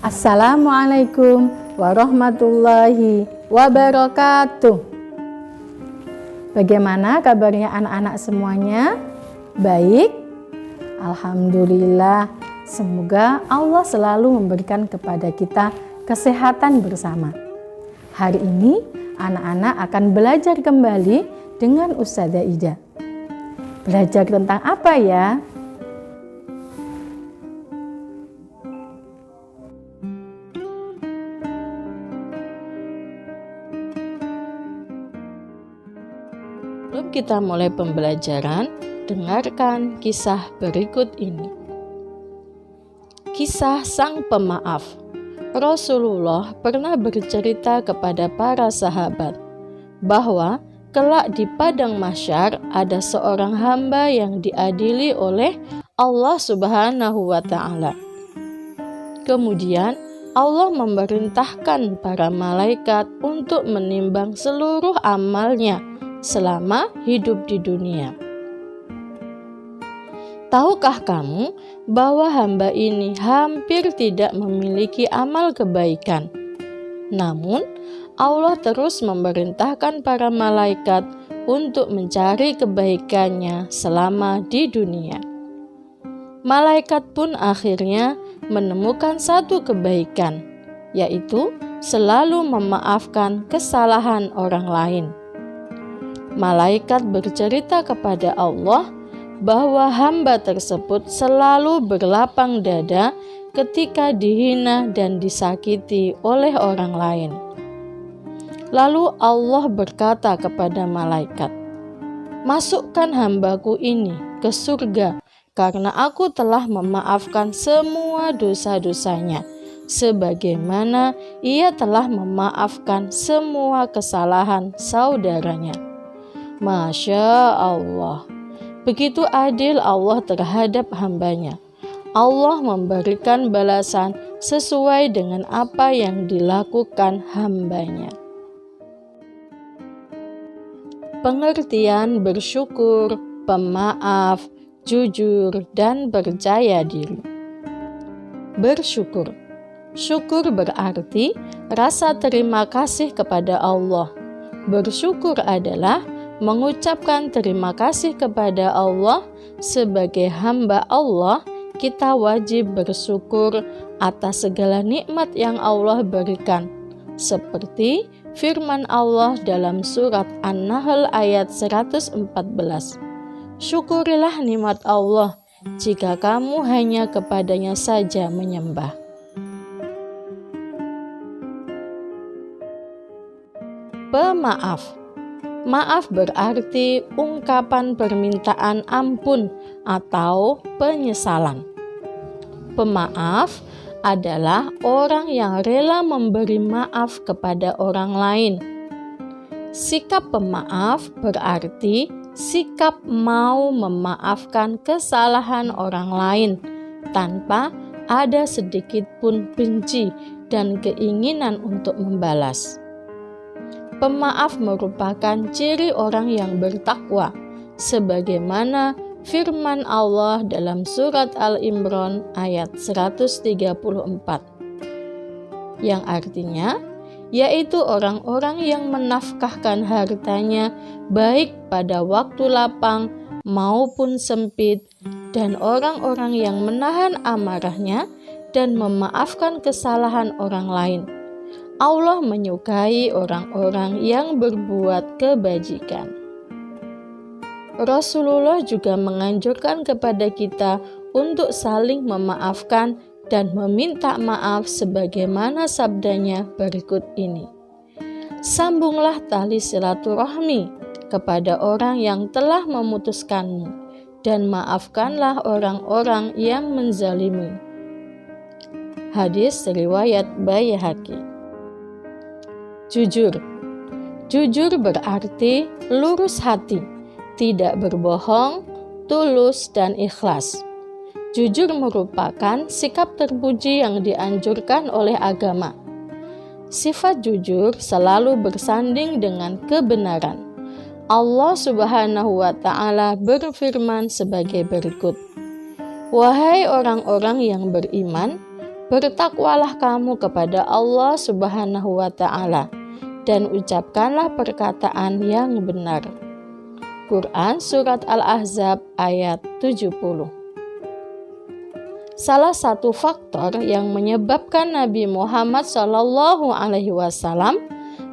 Assalamualaikum warahmatullahi wabarakatuh. Bagaimana kabarnya anak-anak semuanya? Baik? Alhamdulillah. Semoga Allah selalu memberikan kepada kita kesehatan bersama. Hari ini anak-anak akan belajar kembali dengan Ustazah Ida. Belajar tentang apa ya? Sebelum kita mulai pembelajaran, dengarkan kisah berikut ini. Kisah Sang Pemaaf. Rasulullah pernah bercerita kepada para sahabat bahwa kelak di padang mahsyar ada seorang hamba yang diadili oleh Allah Subhanahu wa Ta'ala. Kemudian Allah memerintahkan para malaikat untuk menimbang seluruh amalnya selama hidup di dunia. Tahukah kamu bahwa hamba ini hampir tidak memiliki amal kebaikan? Namun, Allah terus memerintahkan para malaikat untuk mencari kebaikannya selama di dunia. Malaikat pun akhirnya menemukan satu kebaikan, yaitu selalu memaafkan kesalahan orang lain. Malaikat bercerita kepada Allah bahwa hamba tersebut selalu berlapang dada ketika dihina dan disakiti oleh orang lain. Lalu Allah berkata kepada malaikat, "Masukkan hambaku ini ke surga, karena aku telah memaafkan semua dosa-dosanya, sebagaimana ia telah memaafkan semua kesalahan saudaranya." Masya Allah, begitu adil Allah terhadap hambanya. Allah memberikan balasan sesuai dengan apa yang dilakukan hambanya. Pengertian bersyukur, pemaaf, jujur, dan percaya diri. Bersyukur. Syukur berarti rasa terima kasih kepada Allah. Bersyukur adalah mengucapkan terima kasih kepada Allah. Sebagai hamba Allah, kita wajib bersyukur atas segala nikmat yang Allah berikan, seperti firman Allah dalam surat An-Nahl ayat 114. Syukurilah nikmat Allah jika kamu hanya kepadanya saja menyembah. Pemaaf. Maaf berarti ungkapan permintaan ampun atau penyesalan. Pemaaf adalah orang yang rela memberi maaf kepada orang lain. Sikap pemaaf berarti sikap mau memaafkan kesalahan orang lain tanpa ada sedikit pun benci dan keinginan untuk membalas. Pemaaf merupakan ciri orang yang bertakwa, sebagaimana firman Allah dalam surat Al-Imran ayat 134, yang artinya yaitu orang-orang yang menafkahkan hartanya baik pada waktu lapang maupun sempit, dan orang-orang yang menahan amarahnya dan memaafkan kesalahan orang lain. Allah menyukai orang-orang yang berbuat kebajikan. Rasulullah juga menganjurkan kepada kita untuk saling memaafkan dan meminta maaf sebagaimana sabdanya berikut ini. Sambunglah tali silaturahmi kepada orang yang telah memutuskanmu dan maafkanlah orang-orang yang menzalimi. Hadis riwayat Baihaqi. Jujur. Jujur berarti lurus hati, tidak berbohong, tulus dan ikhlas. Jujur merupakan sikap terpuji yang dianjurkan oleh agama. Sifat jujur selalu bersanding dengan kebenaran. Allah Subhanahu wa Ta'ala berfirman sebagai berikut, Wahai orang-orang yang beriman, bertakwalah kamu kepada Allah Subhanahu wa Ta'ala, dan ucapkanlah perkataan yang benar. Quran Surat Al-Ahzab ayat 70. Salah satu faktor yang menyebabkan Nabi Muhammad SAW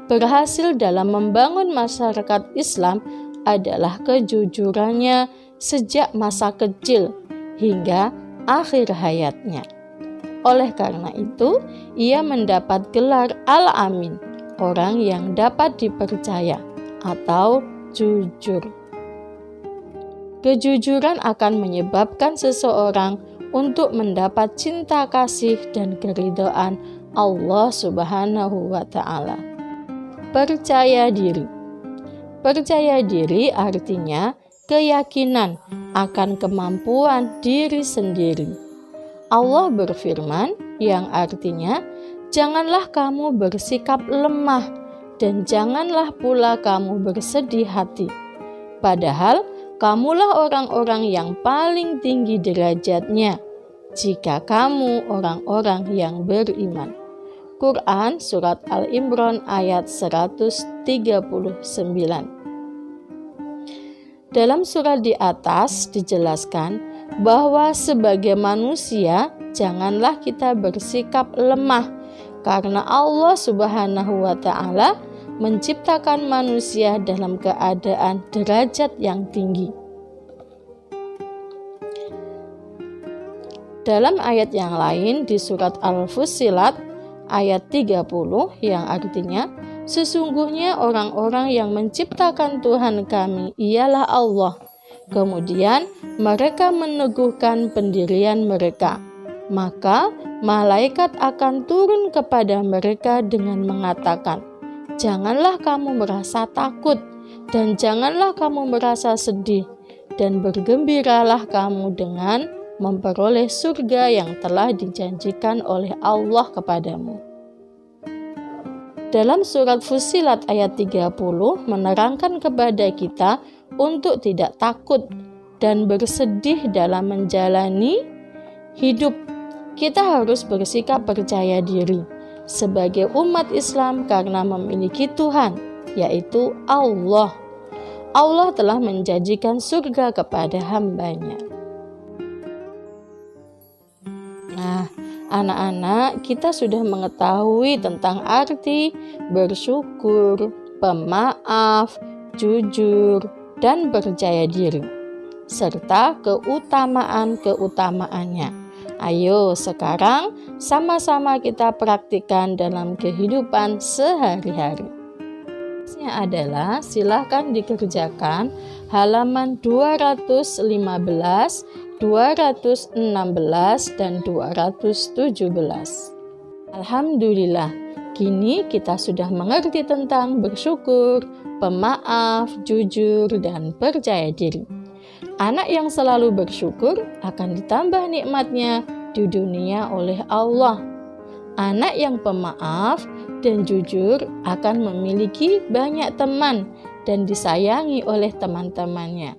berhasil dalam membangun masyarakat Islam adalah kejujurannya sejak masa kecil hingga akhir hayatnya. Oleh karena itu, ia mendapat gelar Al-Amin, orang yang dapat dipercaya atau jujur. Kejujuran akan menyebabkan seseorang untuk mendapat cinta kasih dan keridhaan Allah Subhanahu wa Ta'ala. Percaya diri. Percaya diri artinya keyakinan akan kemampuan diri sendiri. Allah berfirman yang artinya, janganlah kamu bersikap lemah dan janganlah pula kamu bersedih hati. Padahal kamulah orang-orang yang paling tinggi derajatnya jika kamu orang-orang yang beriman. Quran Surat Al-Imran ayat 139. Dalam surat di atas dijelaskan bahwa sebagai manusia janganlah kita bersikap lemah karena Allah Subhanahu wa Ta'ala menciptakan manusia dalam keadaan derajat yang tinggi. Dalam ayat yang lain di surat Al-Fussilat ayat 30 yang artinya, sesungguhnya orang-orang yang menciptakan Tuhan kami ialah Allah. Kemudian mereka meneguhkan pendirian mereka. Maka malaikat akan turun kepada mereka dengan mengatakan, janganlah kamu merasa takut dan janganlah kamu merasa sedih, dan bergembiralah kamu dengan memperoleh surga yang telah dijanjikan oleh Allah kepadamu. Dalam surat Fussilat ayat 30 menerangkan kepada kita untuk tidak takut dan bersedih dalam menjalani hidup. Kita harus bersikap percaya diri sebagai umat Islam karena memiliki Tuhan, yaitu Allah. Allah telah menjanjikan surga kepada hamba-Nya. Nah, anak-anak, kita sudah mengetahui tentang arti bersyukur, pemaaf, jujur, dan percaya diri, serta keutamaan-keutamaannya. Ayo sekarang sama-sama kita praktikkan dalam kehidupan sehari-hari. Adalah silakan dikerjakan halaman 215, 216, dan 217. Alhamdulillah, kini kita sudah mengerti tentang bersyukur, pemaaf, jujur, dan percaya diri. Anak yang selalu bersyukur akan ditambah nikmatnya di dunia oleh Allah. Anak yang pemaaf dan jujur akan memiliki banyak teman dan disayangi oleh teman-temannya.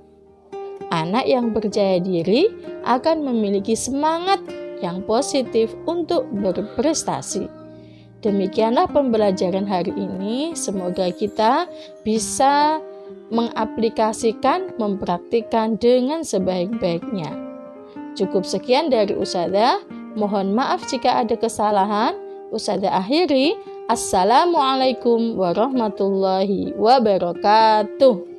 Anak yang percaya diri akan memiliki semangat yang positif untuk berprestasi. Demikianlah pembelajaran hari ini. Semoga kita bisa mengaplikasikan, mempraktikkan dengan sebaik-baiknya. Cukup sekian dari Ustazah. Mohon maaf jika ada kesalahan. Ustazah akhiri. Assalamualaikum warahmatullahi wabarakatuh.